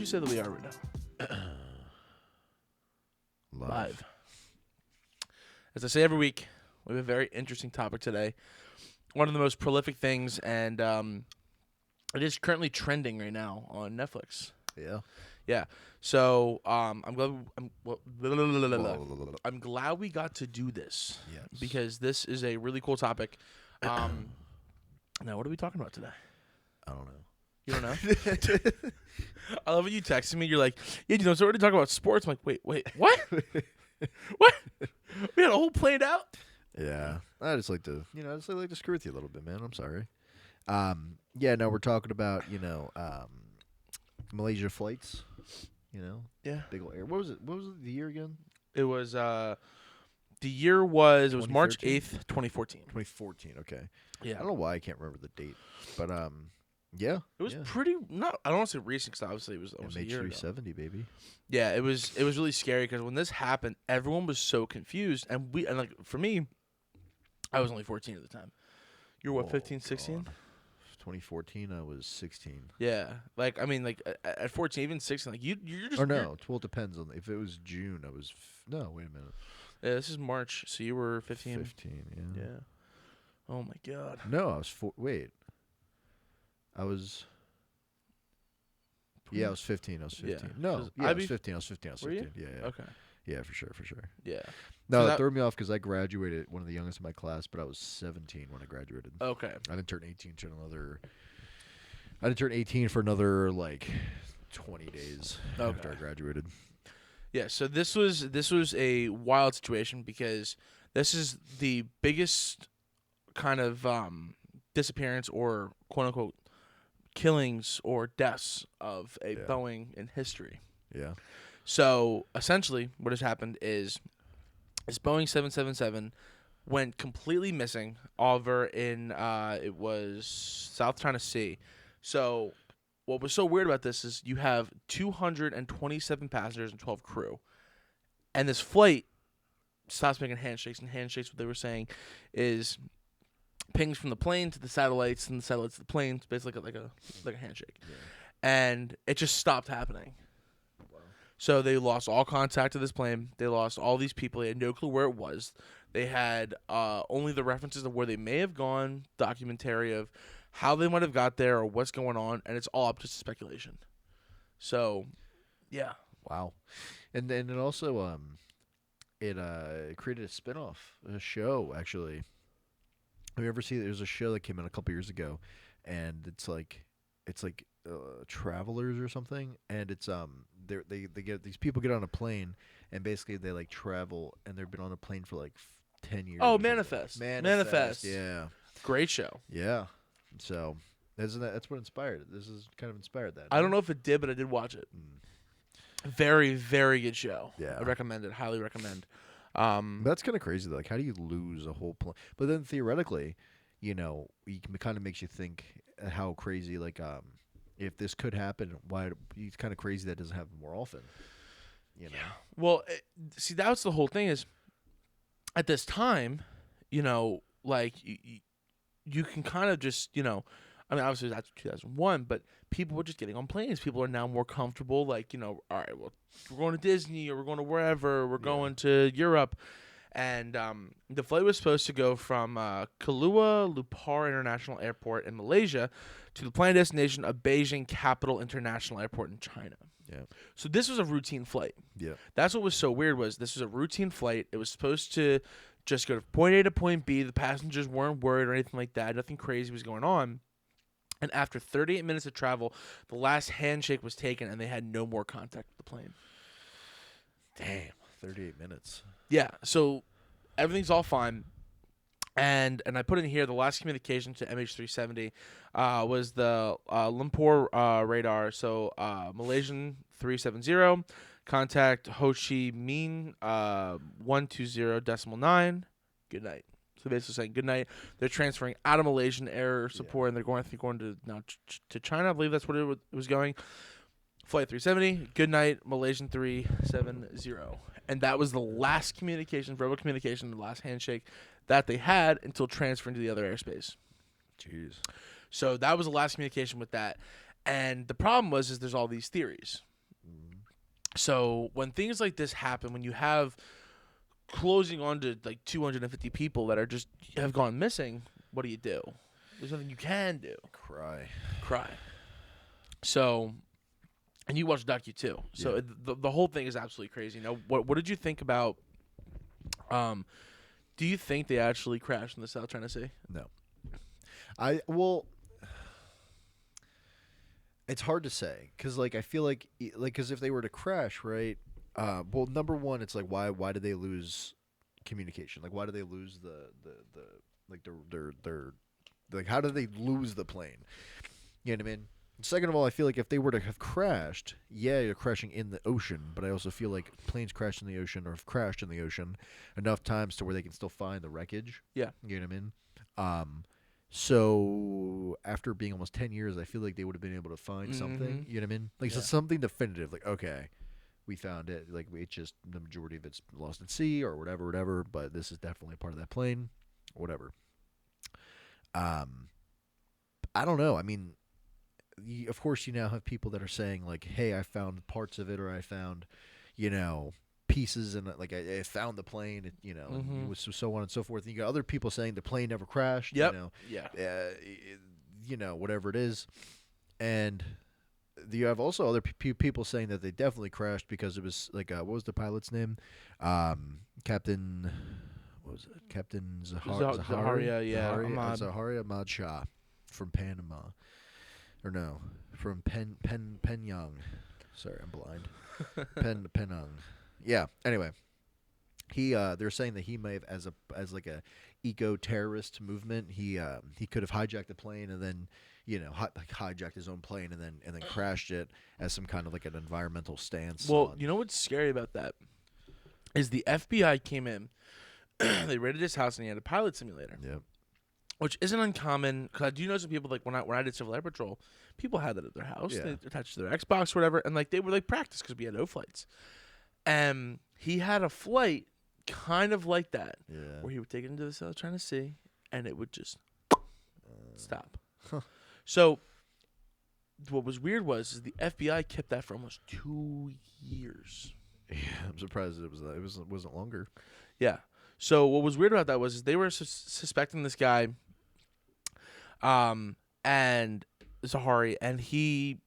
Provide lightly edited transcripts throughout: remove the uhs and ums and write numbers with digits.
you say that we are right now? Live. As I say every week, we have a very interesting topic today. One of the most prolific things, and it is currently trending right now on Netflix. Yeah. Yeah. So I'm glad we got to do this. Yes. Because this is a really cool topic. Now, what are we talking about today? I don't know. You don't know? I love when you texted me. You're like, yeah, so we're going to talk about sports. I'm like, wait, what? What? We had a whole planned out? Yeah. I just like to, screw with you a little bit, man. I'm sorry. We're talking about, Malaysia flights, Yeah. Big old air. What was it the year again? It was, the year was, it was March 8th, 2014. 2014, okay. Yeah. I don't know why I can't remember the date, but, yeah. It was pretty, I don't want to say recent, because obviously it was almost a year ago. MH370, baby. Yeah, it was really scary, because when this happened, everyone was so confused, and for me, I was only 14 at the time. You were what, 15, 16? 2014, I was 16. Yeah, at 14, even 16, you're just. Or no, it depends on if it was June. I was no. Wait a minute. Yeah, this is March, so you were 15. 15, yeah. Yeah. Oh my God. No, I was wait. I was. Yeah, I was 15. I was 15. Yeah. No, I was 15. I was 15. I was 15. Were you? Yeah. Okay. Yeah, for sure. Yeah. No, So that threw me off because I graduated, one of the youngest in my class, but I was 17 when I graduated. Okay. I didn't turn 18 to another. I didn't turn 18 for another 20 days after I graduated. Yeah. So this was a wild situation because this is the biggest kind of disappearance or quote unquote killings or deaths of a Boeing in history. Yeah. So essentially, what has happened is this Boeing 777 went completely missing over in it was South China Sea. So what was so weird about this is you have 227 passengers and 12 crew, and this flight stops making handshakes. And handshakes, what they were saying, is pings from the plane to the satellites, and the satellites to the plane. It's basically like a handshake, and it just stopped happening. So they lost all contact to this plane. They lost all these people. They had no clue where it was. They had only the references of where they may have gone, documentary of how they might have got there or what's going on, and it's all up to speculation. So, yeah. Wow. And then it also it created a spinoff, a show actually. Have you ever seen? There's a show that came out a couple years ago, and it's like travelers or something, and it's they get these people get on a plane and basically they travel and they've been on a plane for 10 years. Oh, Manifest. Yeah. Great show. Yeah. So that's what inspired it. This is kind of inspired that. I don't know if it did, but I did watch it. Very, very good show. Yeah. I recommend it. Highly recommend. That's kind of crazy though. How do you lose a whole plane? But then theoretically, it kind of makes you think how crazy if this could happen, why it's kind of crazy that doesn't happen more often. Yeah. Well, see, that's the whole thing is at this time, you can kind of just, obviously that's 2001, but people were just getting on planes. People are now more comfortable. All right, well, we're going to Disney or we're going to wherever. We're going to Europe. And the flight was supposed to go from Kuala Lumpur International Airport in Malaysia to the planned destination of Beijing Capital International Airport in China. Yeah. So this was a routine flight. Yeah. That's what was so weird was this was a routine flight. It was supposed to just go to point A to point B. The passengers weren't worried or anything like that. Nothing crazy was going on. And after 38 minutes of travel, the last handshake was taken and they had no more contact with the plane. Damn. 38 minutes. Yeah, so everything's all fine. And I put in here the last communication to MH370 was the Lumpur radar. So Malaysian 370, contact Ho Chi Minh 120.9. Good night. So basically saying good night. They're transferring out of Malaysian air support, and they're going to now to China. I believe that's what it was going. Flight 370, good night, Malaysian 370. And that was the last communication, verbal communication, the last handshake that they had until transferring to the other airspace. Jeez. So that was the last communication with that. And the problem was there's all these theories. So when things like this happen, when you have closing on to like 250 people that are just have gone missing, what do you do? There's nothing you can do. Cry. So, and you watched docu too. So Yeah. the whole thing is absolutely crazy. Now, what did you think about? Do you think they actually crashed in the South China Sea? No. It's hard to say because like I feel like because if they were to crash, right? Well, number one, it's like why did they lose communication? Like why did they lose the like their like how did they lose the plane? You know what I mean? Second of all, I feel like if they were to have crashed, yeah, you're crashing in the ocean, but I also feel like planes crashed in the ocean or have crashed in the ocean enough times to where they can still find the wreckage. Yeah. You know what I mean? So after being almost 10 years, I feel like they would have been able to find something. You know what I mean? Like so something definitive. Like okay, we found it. Like it's just the majority of it's lost at sea or whatever. But this is definitely part of that plane, whatever. I don't know. I mean, of course, you now have people that are saying like, "Hey, I found parts of it, or I found, pieces, and like I found the plane, and so on and so forth." And you got other people saying the plane never crashed. Yep. Whatever it is, and you have also other people saying that they definitely crashed because it was like what was the pilot's name? Captain. What was it? Captain Zaharia, yeah. Zaharia Ahmad Shah from Panama. Or no, from Penyang. Sorry, I'm blind. Penang. Yeah. Anyway, they're saying that he may have as like a eco-terrorist movement. He could have hijacked the plane and then hijacked his own plane and then crashed it as some kind of like an environmental stance. Well, you know what's scary about that is the FBI came in, they raided his house and he had a pilot simulator. Yep. Which isn't uncommon, because I do know some people, like, when I did Civil Air Patrol, people had that at their house. Yeah. They attached to their Xbox or whatever, and, like, they were, like, practice because we had no flights. And he had a flight kind of like that, where he would take it into the South China Sea, and it would just stop. So what was weird is the FBI kept that for almost 2 years. Yeah, I'm surprised it wasn't longer. Yeah. So what was weird about that was they were suspecting this guy, and Zahari, and he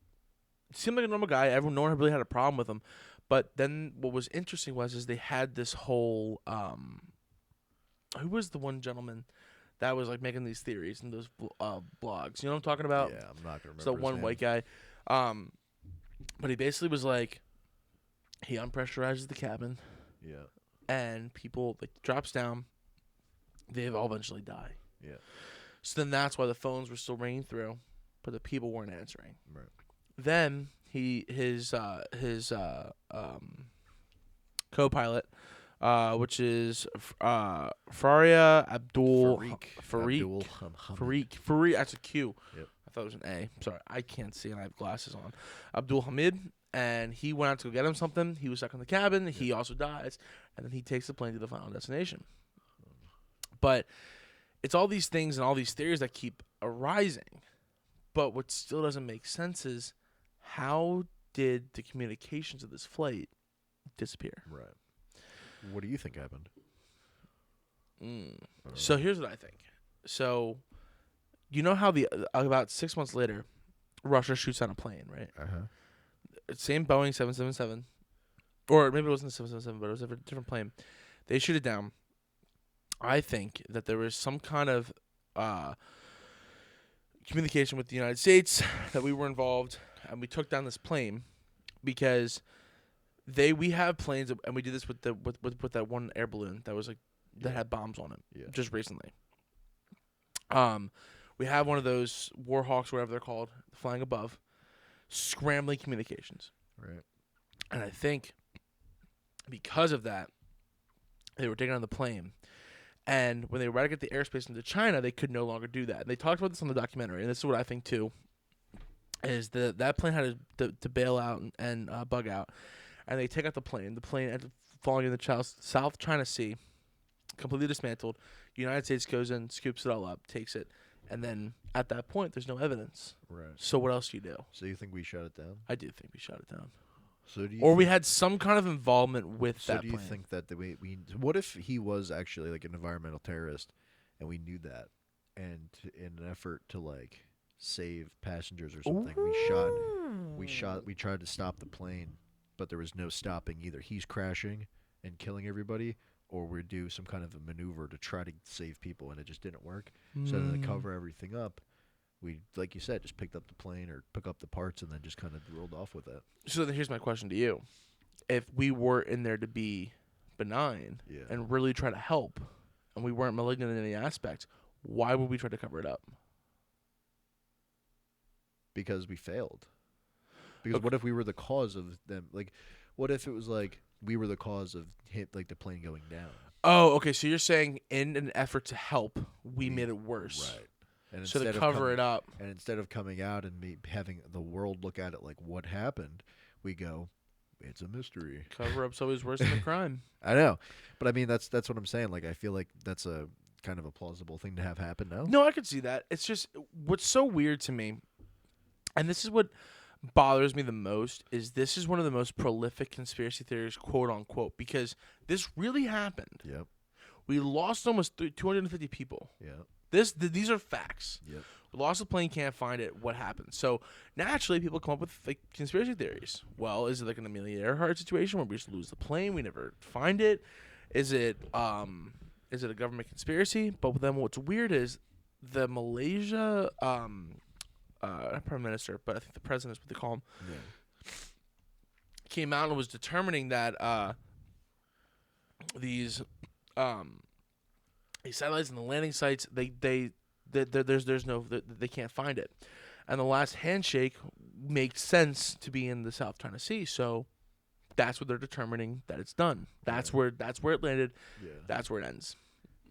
seemed like a normal guy. No one really had a problem with him. But then what was interesting is they had this whole who was the one gentleman that was like making these theories and those blogs? You know what I'm talking about? Yeah, I'm not gonna remember. It's the one name. white guy, but he basically was like he unpressurizes the cabin. Yeah. And people like drops down, they all eventually die. Yeah. So then that's why the phones were still ringing through, but the people weren't answering. Right. Then his co-pilot, which is Faria Abdul Farik. That's a Q. Yep. I thought it was an A. Sorry, I can't see and I have glasses on. Abdul Hamid. And he went out to go get him something. He was stuck in the cabin. Yep. He also dies. And then he takes the plane to the final destination. But it's all these things and all these theories that keep arising. But what still doesn't make sense is how did the communications of this flight disappear? Right. What do you think happened? So here's what I think. So you know how about 6 months later, Russia shoots down a plane, right? Uh-huh. Same Boeing 777, or maybe it wasn't a 777, but it was a different plane. They shoot it down. I think that there was some kind of communication with the United States that we were involved, and we took down this plane because we have planes, and we did this with that one air balloon that was like that had bombs on it just recently. We have one of those Warhawks, whatever they're called, flying above. Scrambling communications. Right. And I think because of that, they were taking on the plane. And when they were to get the airspace into China, they could no longer do that. And they talked about this on the documentary, and this is what I think too, is that plane had to bail out and bug out. And they take out the plane. The plane ended up falling in the South China Sea, completely dismantled. The United States goes in, scoops it all up, takes it. And then at that point, there's no evidence. Right. So what else do you do? So you think we shut it down? I do think we shut it down. So do you or we think, had some kind of involvement with so that do you plane. think that what if he was actually like an environmental terrorist and we knew that, and in an effort to like save passengers or something, we tried to stop the plane, but there was no stopping either. He's crashing and killing everybody, or we do some kind of a maneuver to try to save people, and it just didn't work. So then to cover everything up, we, like you said, just picked up the plane or pick up the parts and then just kind of rolled off with it. So then here's my question to you: if we were in there to be benign Yeah. and really try to help, and we weren't malignant in any aspect, why would we try to cover it up? Because we failed. Because Okay. what if we were the cause of them? Like, what if it was like we were the cause of the plane going down? Oh, okay. So you're saying in an effort to help, we made it worse. Right. And So to instead of cover it up. and instead of coming out and having the world look at it like what happened, we go, it's a mystery. Cover up's always worse than a crime. I know, but I mean that's what I'm saying. Like I feel like that's a kind of a plausible thing to have happen. No. No, I could see that. It's just what's so weird to me, and this is what bothers me the most, is this is one of the most prolific conspiracy theories, quote unquote, because this really happened. Yep. We lost almost 250 people. Yep. These are facts. Yep. We lost the plane, can't find it. What happened? So naturally, people come up with like conspiracy theories. Well, is it like an Amelia Earhart situation where we just lose the plane, we never find it? Is it a government conspiracy? But then what's weird is the Malaysia not prime minister, but I think the president is what they call him, Yeah. came out and was determining that these satellites and the landing sites, they can't find it, and the last handshake makes sense to be in the South China Sea. So that's what they're determining that it's done. That's where it landed. Yeah. That's where it ends.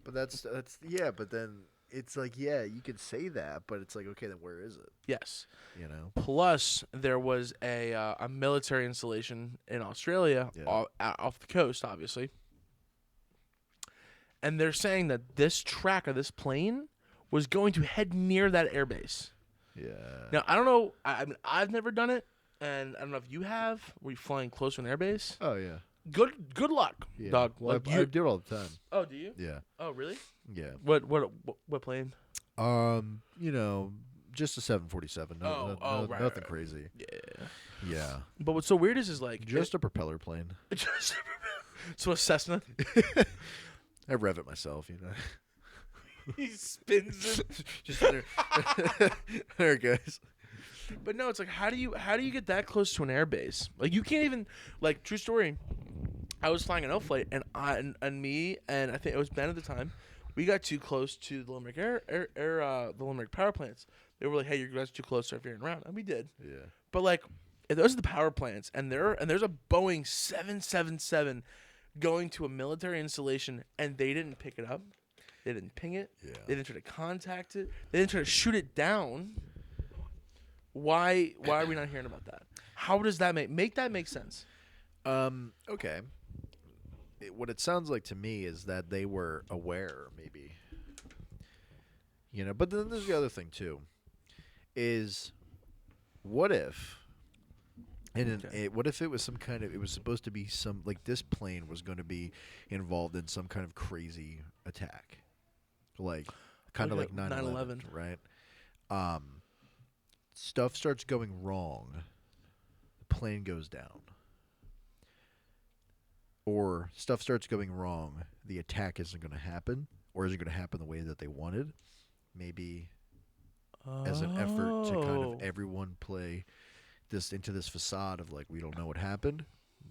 But that's yeah. But then it's like you could say that, but it's like okay, then where is it? Yes. You know. Plus, there was a military installation in Australia off the coast, obviously. And they're saying that this track of this plane was going to head near that airbase. Yeah. Now, I don't know. I mean, I've never done it, and I don't know if you have. Were you flying close to an airbase? Oh yeah. Good luck, Yeah. dog. Well, Like, I do it all the time. oh, do you? Yeah. Oh, really? Yeah. What plane? You know, just a 747. Right, Nothing right. crazy. Yeah. Yeah. But what's so weird is like Just a propeller plane. so a Cessna. I rev it myself, you know. He spins it. Just there, there it goes. But no, it's like how do you get that close to an airbase? Like you can't even, like, true story. I was flying an O flight and me and I think it was Ben at the time. We got too close to the Limerick the Limerick power plants. They were like, "Hey, you guys are too close to if you're around," and we did. Yeah. But like, if those are the power plants, and there's a Boeing 777 going to a military installation, and they didn't pick it up, they didn't ping it, Yeah. they didn't try to contact it, they didn't try to shoot it down. Why are we not hearing about that? How does that make that make sense? Okay. What it sounds like to me is that they were aware, maybe. You know, but then there's the other thing too. Is what if? What if it was some kind of? It was supposed to be some like this plane was going to be involved in some kind of crazy attack, like kind of Okay, like 9/11, right? Stuff starts going wrong. The plane goes down. Or stuff starts going wrong, the attack isn't going to happen, or is it going to happen the way that they wanted? Maybe as an effort to kind of everyone play this into this facade of like, we don't know what happened.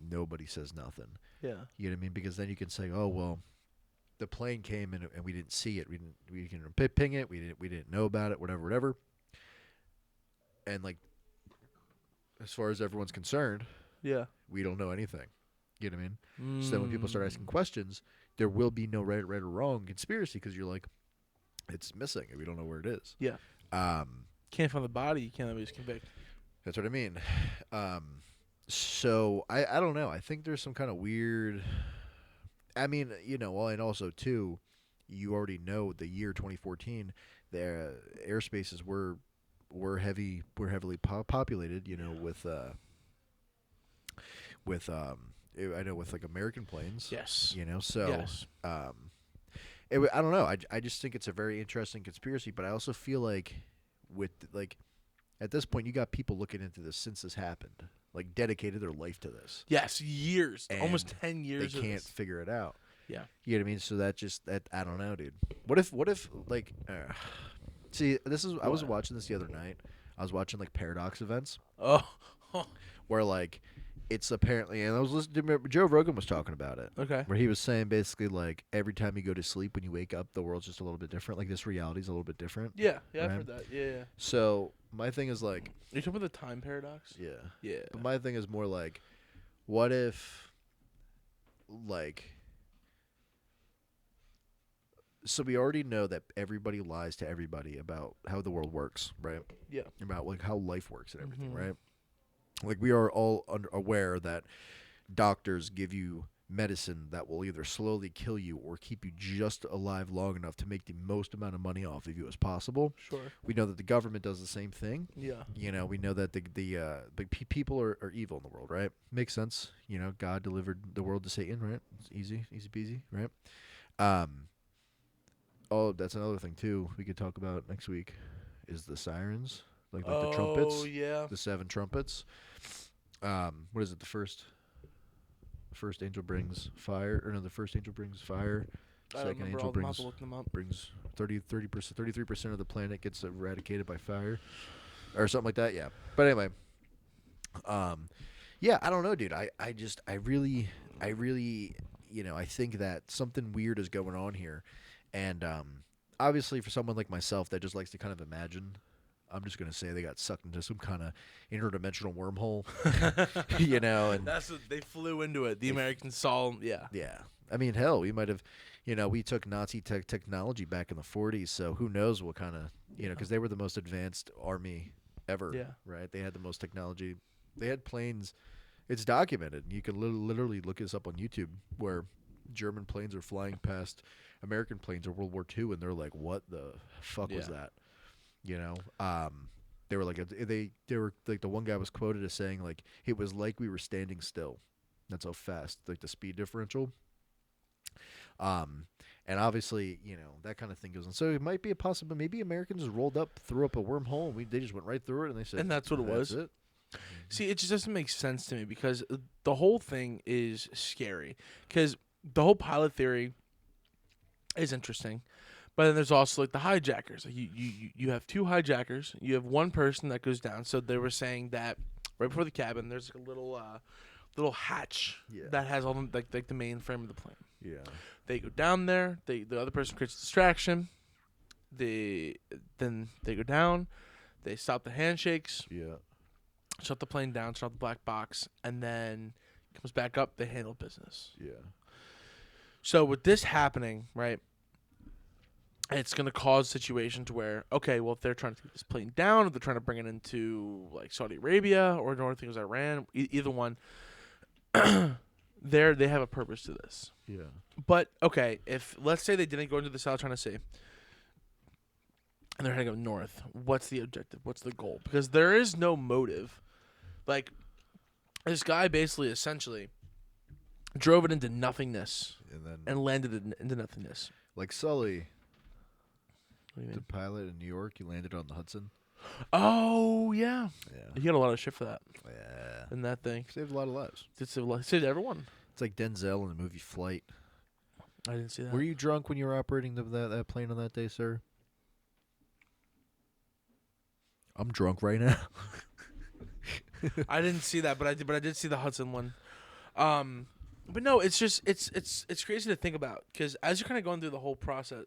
Nobody says nothing. Yeah. You know what I mean? Because then you can say, oh, well, the plane came in and we didn't see it. We didn't ping it. We didn't know about it, whatever. And like, as far as everyone's concerned, Yeah. we don't know anything. You know what I mean? So then when people start asking questions, there will be no right or wrong conspiracy because you're like, it's missing and we don't know where it is. Yeah. Can't find the body. You can't let me just convict. That's what I mean. So I don't know. I think there's some kind of weird. I mean, you know, well, and also too, you already know the year 2014, the airspaces were heavily populated. You know, with with I know with like American planes. Yes. You know, so Yes. I don't know. I just think it's a very interesting conspiracy, but I also feel like with like at this point you got people looking into this since this happened, like dedicated their life to this. Yes, years, And almost 10 years. They can't figure it out. Yeah. You know what I mean? So that I don't know, dude. What if like see, I was watching this the other night. I was watching like paradox events Oh. where like it's apparently, and I was listening to Joe Rogan was talking about it. Okay. Where he was saying basically like every time you go to sleep, when you wake up, the world's just a little bit different. Like this reality's a little bit different. Yeah. Yeah. I've Right. heard that. Yeah. So my thing is like, You talking about the time paradox? yeah. Yeah. But my thing is more like, what if, like, so we already know that everybody lies to everybody about how the world works, right? Yeah. About like how life works and everything, Mhm. right? Like we are all aware that doctors give you medicine that will either slowly kill you or keep you just alive long enough to make the most amount of money off of you as possible. Sure. We know that the government does the same thing. Yeah. You know, we know that the people are evil in the world, right? Makes sense. You know, God delivered the world to Satan, right? It's easy peasy, right? Oh, that's another thing too. We could talk about next week is the sirens, like the trumpets, Oh yeah. the 7 trumpets. What is it? The first angel brings fire, or no? The first angel brings fire. I don't Second remember angel all the brings look them up. brings 33% of the planet gets eradicated by fire, or something like that. Yeah. But anyway, yeah, I don't know, dude. I really, you know, I think that something weird is going on here, and obviously for someone like myself that just likes to kind of imagine, I'm just gonna say they got sucked into some kind of interdimensional wormhole, you know, and That's what they flew into it. The Americans saw. Yeah. yeah. I mean, hell, we might have, you know, we took Nazi technology back in the 40s, so who knows what kind of, you know, because they were the most advanced army ever, Yeah. right? They had the most technology. They had planes. It's documented. You can literally look this up on YouTube where German planes are flying past American planes in World War II, and they're like, "What the fuck was Yeah. that?" You know, they were like, they were like, the one guy was quoted as saying like, "It was like we were standing still." That's how fast, like the speed differential. And obviously, you know, that kind of thing goes on. So it might be a possible. Maybe Americans just rolled up, threw up a wormhole, and they just went right through it, and they said, And that's what it was? It. See, it just doesn't make sense to me because the whole thing is scary. Because the whole pilot theory is interesting, but then there's also like the hijackers. Like you have 2 hijackers. You have one person that goes down. So they were saying that right before the cabin, there's like a little hatch that has all the, like the main frame of the plane. Yeah. They go down there. The other person creates a distraction. Then they go down. They stop the handshakes. Yeah. Shut the plane down. Shut the black box, and then comes back up. They handle business. Yeah. So with this happening, right, it's going to cause a situation to where, okay, well, if they're trying to take this plane down, if they're trying to bring it into like Saudi Arabia or North things Iran, either one, they have a purpose to this. Yeah. But okay, if let's say they didn't go into the South China Sea and they're heading up north, what's the objective? What's the goal? Because there is no motive. Like this guy basically essentially drove it into nothingness and landed it into nothingness. Like Sully, What do you the mean? pilot in New York, he landed on the Hudson. Oh yeah, Yeah. he got a lot of shit for that Yeah. in that thing. Saved a lot of lives. Saved everyone. It's like Denzel in the movie Flight. I didn't see that. Were you drunk when you were operating that plane on that day, sir? I'm drunk right now. I didn't see that, but I did see the Hudson one. But no, it's just it's crazy to think about because as you're kind of going through the whole process,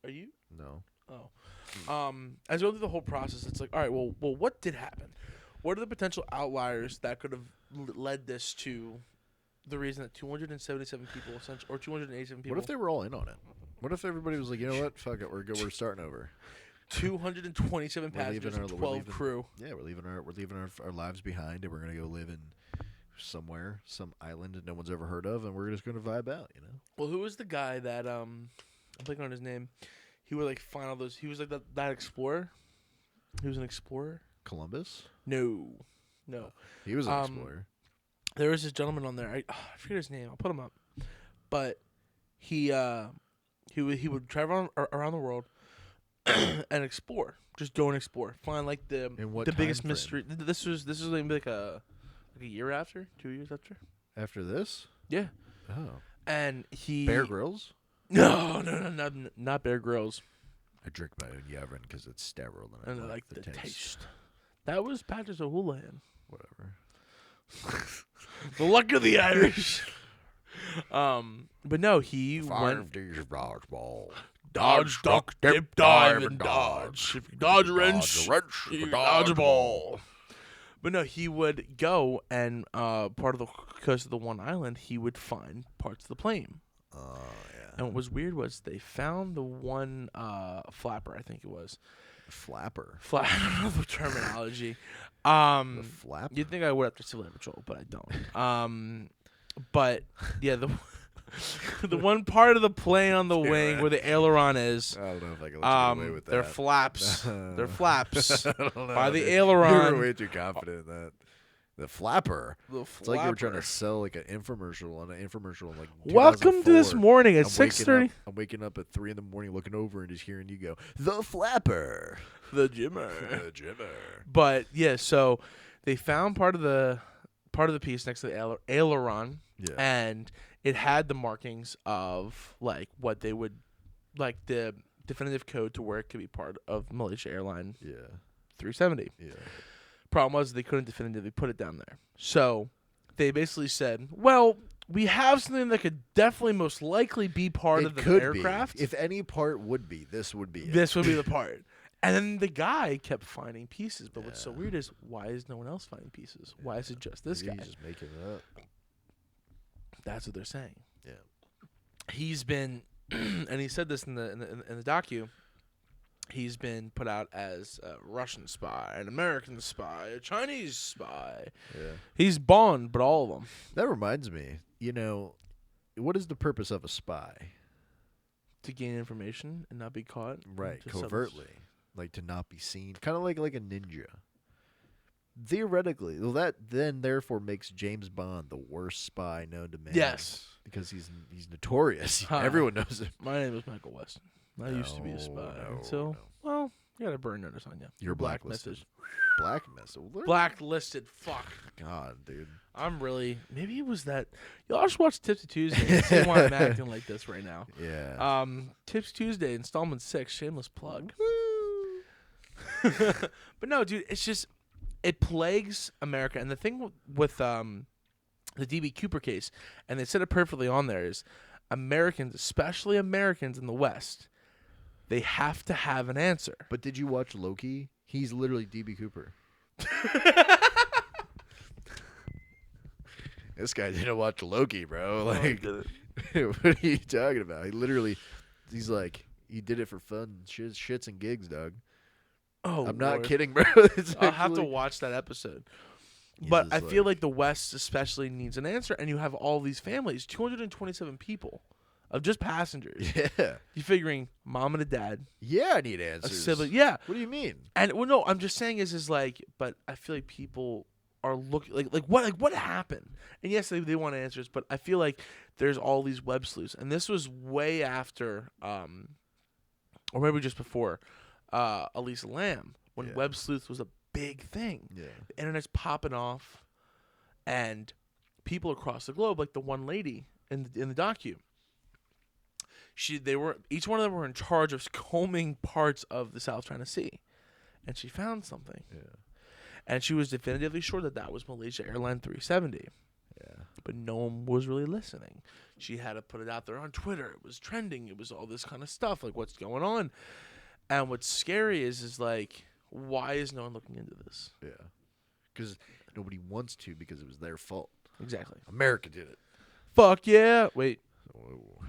are you? No. Oh, as you go through the whole process, it's like, all right, well, what did happen? What are the potential outliers that could have led this to the reason that 277 people, or 287 people? What if they were all in on it? What if everybody was like, you know what? Fuck it, we're starting over. 227 passengers and 12 crew. Yeah, we're leaving our lives behind, and we're gonna go live in somewhere, some island that no one's ever heard of, and we're just gonna vibe out, you know. Well, who was the guy that I'm blanking on his name? He would like find all those. He was like that explorer. He was an explorer. Columbus. No. He was an explorer. there was this gentleman on there. I forget his name. I'll put him up. But he would travel around the world and explore. Just go and explore. Find like the biggest mystery. This was like a year after, 2 years after. After this? Yeah. Oh. And he Bear Grylls? No, not Bear Grylls. I drink my own Yavin because it's sterile and I like the taste. That was Patrick O'Houlihan. Whatever. The luck of the Irish. But no, he went dodgeball. Dodge, duck, dip, dive, and dodge. If you dodge a wrench, you dodge a ball. But no, he would go and part of the coast of the one island, he would find parts of the plane. Oh, yeah. And what was weird was they found the one flapper, I think it was. Flapper? I don't know the terminology. The flap? You'd think I would after Civil Air Patrol, but I don't. But, yeah, the one part of the plane on the wing where the aileron is. I don't know if I can let you get away with that. They're flaps. They're flaps I don't know, by the dude. aileron. You were way too confident in that. The flapper. It's like you were trying to sell like an infomercial in like Welcome to this 2004. morning at 6:30. I'm waking up at 3 a.m. looking over and just hearing you go, the flapper. The Jimmer. The Jimmer. But yeah, so they found part of the piece next to the aileron, and it had the markings of like what they would like the definitive code to where it could be part of Malaysia Airline 370. Yeah. Problem was they couldn't definitively put it down there. So they basically said, well, we have something that could definitely most likely be part of the aircraft. If any part would be, this would be it. This would be the part. And then the guy kept finding pieces. But what's so weird is, why is no one else finding pieces? Why is it just this guy? He's just making it up. That's what they're saying. Yeah. He's been, and he said this in the docu, he's been put out as a Russian spy, an American spy, a Chinese spy. Yeah. He's Bond, but all of them. That reminds me, what is the purpose of a spy? To gain information and not be caught. Right, covertly. Like to not be seen. Kind of like a ninja. Theoretically, well, that then therefore makes James Bond the worst spy known to man. Yes. Because he's notorious. Everyone knows him. My name is Michael Weston. I used to be a spy until, well, you got a burn notice on you. You're blacklisted. Blacklisted? Blacklisted. Fuck. God, dude. I'm really, maybe it was that. Y'all should watch Tips Tuesday and see why I'm acting like this right now. Yeah. Tips Tuesday, installment 6, shameless plug. But no, dude, it's just, it plagues America. And the thing with the DB Cooper case, and they said it perfectly on there, is Americans, especially Americans in the West, they have to have an answer. But did you watch Loki? He's literally DB Cooper. This guy didn't watch Loki, bro. Like, what are you talking about? He's like, he did it for fun, shits and gigs, dog. Oh, I'm not kidding, bro. I'll have to watch that episode. But I feel like the West especially needs an answer, and you have all these families, 227 people of just passengers. Yeah. You're figuring mom and a dad. Yeah, I need answers. A sibling. Yeah. What do you mean? And well, no, I'm just saying is like, but I feel like people are looking like what happened? And yes, they want answers, but I feel like there's all these web sleuths, and this was way after, or maybe just before, Elisa Lam, when web sleuth was a big thing. Yeah. The internet's popping off, and people across the globe, like the one lady in the docu, each one of them were in charge of combing parts of the South China Sea, and she found something. Yeah. And she was definitively sure that was Malaysia Airline 370. Yeah. But no one was really listening. She had to put it out there on Twitter. It was trending. It was all this kind of stuff, like what's going on. And what's scary is like, why is no one looking into this? Yeah. Because nobody wants to, because it was their fault. Exactly. America did it. Fuck yeah. Wait. Whoa.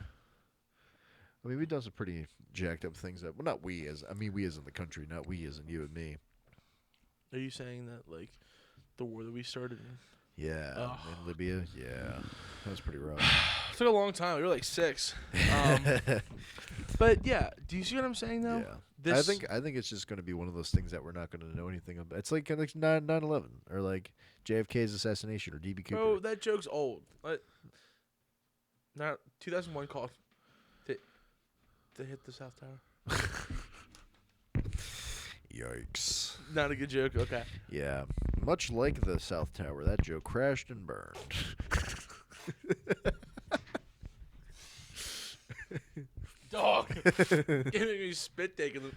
I mean, we've done some pretty jacked up things that, well, not we as in the country, not we as in you and me. Are you saying that, like, the war that we started in? Yeah. In Libya? Yeah. That was pretty rough. It took a long time. We were like 6. But, yeah. Do you see what I'm saying, though? Yeah. I think it's just going to be one of those things that we're not going to know anything about. It's like 9/11 or like JFK's assassination or DB Cooper. Bro, that joke's old. Not 2001 call to hit the South Tower. Yikes. Not a good joke. Okay. Yeah. Much like the South Tower, that joke crashed and burned. Dog. Giving me spit taking them.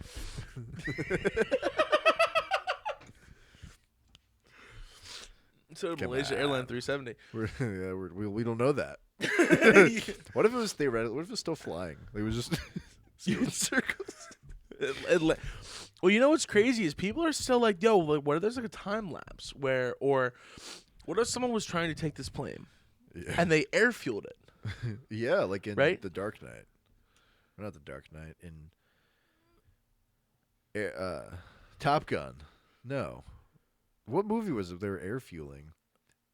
So did Malaysia Airline 370. We don't know that. What if it was theoretical? What if it was still flying? Like, it was just in circles. Well, you know what's crazy is people are still like, yo, like, what if there's like a time lapse or what if someone was trying to take this plane and they air fueled it? Yeah, like in right? The Dark Knight. Not The Dark Knight. In Top Gun. No. What movie was it? They were air fueling,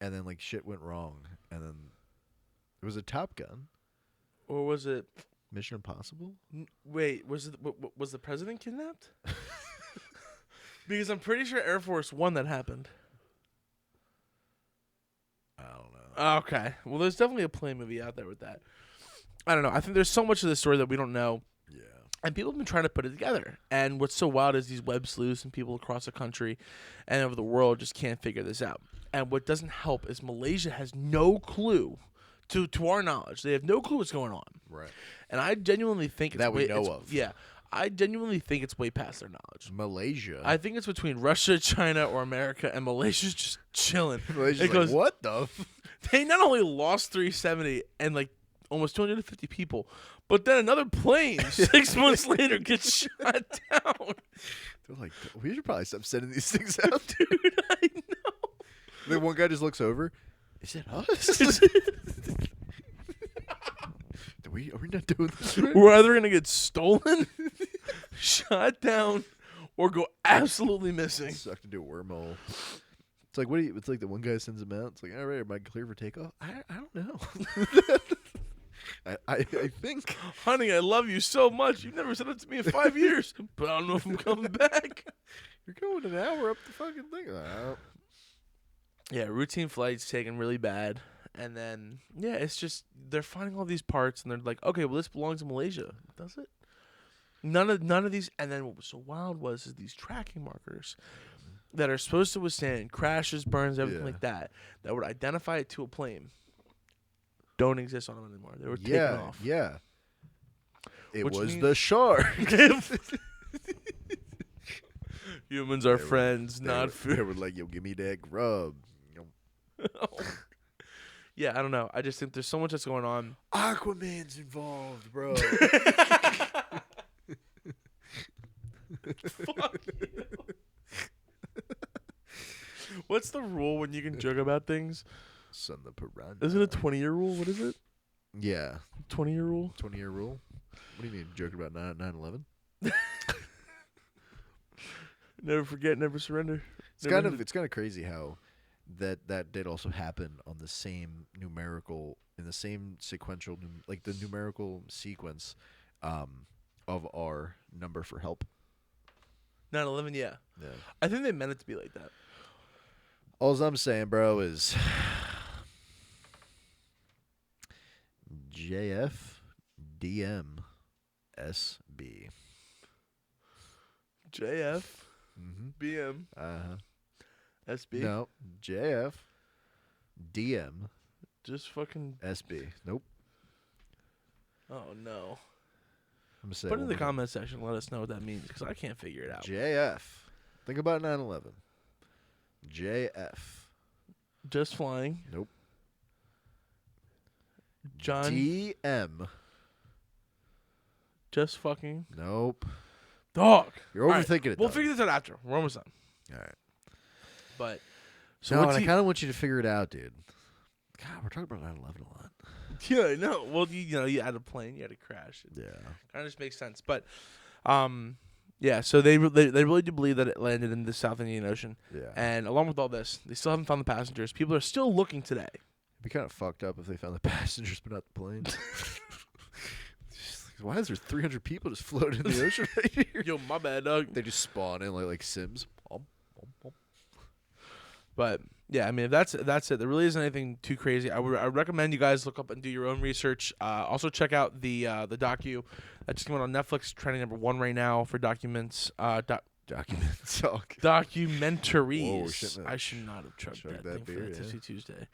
and then like shit went wrong, and then was it Top Gun? Or was it Mission Impossible? Wait, was the president kidnapped? Because I'm pretty sure Air Force One that happened. I don't know. Okay, well, there's definitely a plane movie out there with that. I don't know. I think there's so much of this story that we don't know. Yeah. And people have been trying to put it together. And what's so wild is these web sleuths and people across the country and over the world just can't figure this out. And what doesn't help is Malaysia has no clue, to our knowledge. They have no clue what's going on. Right. And I genuinely think that we know of. Yeah. I genuinely think it's way past their knowledge. Malaysia. I think it's between Russia, China, or America, and Malaysia's just chilling. Malaysia's like, what the? They not only lost 370 and like almost 250 people, but then another plane 6 months later gets shot down. They're like, we should probably stop sending these things out. Dude, I know. Then one guy just looks over. Is it us? Are we not doing this right? We're either going to get stolen, shot down, or go absolutely missing. Sucked into a wormhole. It's like, it's like the one guy sends him out. It's like, all right, am I clear for takeoff? I don't know. I think. Honey, I love you so much. You never said it to me in 5 years. But I don't know if I'm coming back. You're going an hour up the fucking thing. Yeah, routine flights taken really bad. And then, yeah, it's just, they're finding all these parts, and they're like, okay, well, this belongs to Malaysia. Does it? None of these, and then what was so wild is these tracking markers that are supposed to withstand crashes, burns, everything like that would identify it to a plane, don't exist on them anymore. They were taken off. Yeah, it Which was means the shark. Humans are friends, not food. They were like, yo, give me that grub. Yeah, I don't know. I just think there's so much that's going on. Aquaman's involved, bro. Fuck you. What's the rule when you can joke about things? Son the piranha. Is it a 20-year rule? What is it? Yeah. 20-year rule? 20-year rule? What do you mean, joking about 9/11? Never forget, never surrender. It's kind of crazy how that did also happen on the same numerical, in the same sequential, like the numerical sequence of our number for help. 9/11, yeah. I think they meant it to be like that. All I'm saying, bro, is JF DM SB. JF BM SB. No, JF DM Just fucking SB. Nope. Oh no. I'm gonna say Put it in the comment section. Let us know what that means, because I can't figure it out. JF. Think about 9/11. JF. Just flying. Nope. John. DM. Just fucking. Nope. Dog. You're overthinking it. We'll figure this out after. We're almost done. All right. But. So no, and I kind of want you to figure it out, dude. God, we're talking about 9/11 a lot. Yeah, I know. Well, you had a plane, you had a crash. Yeah. Kind of just makes sense. But, yeah, so they really do believe that it landed in the South Indian Ocean. Yeah. And along with all this, they still haven't found the passengers. People are still looking today. It'd be kind of fucked up if they found the passengers but not the plane. Why is there 300 people just floating in the ocean right here? Yo, my bad, dog. They just spawn in like Sims. But yeah, I mean, if that's it. There really isn't anything too crazy. I would recommend you guys look up and do your own research. Also check out the docu that just came out on Netflix, trending #1 right now for documents. Documents. Documentaries. Whoa, shouldn't have I should not have chugged that that thing beer, for Fantasy yeah. Tuesday.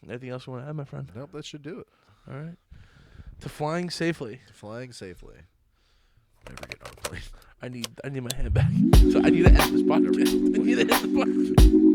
Anything else you want to add, my friend? Nope, that should do it. All right. To flying safely. Flying safely. Never get on a plane. I need my hand back. So I need to end this podcast. I need to end the podcast.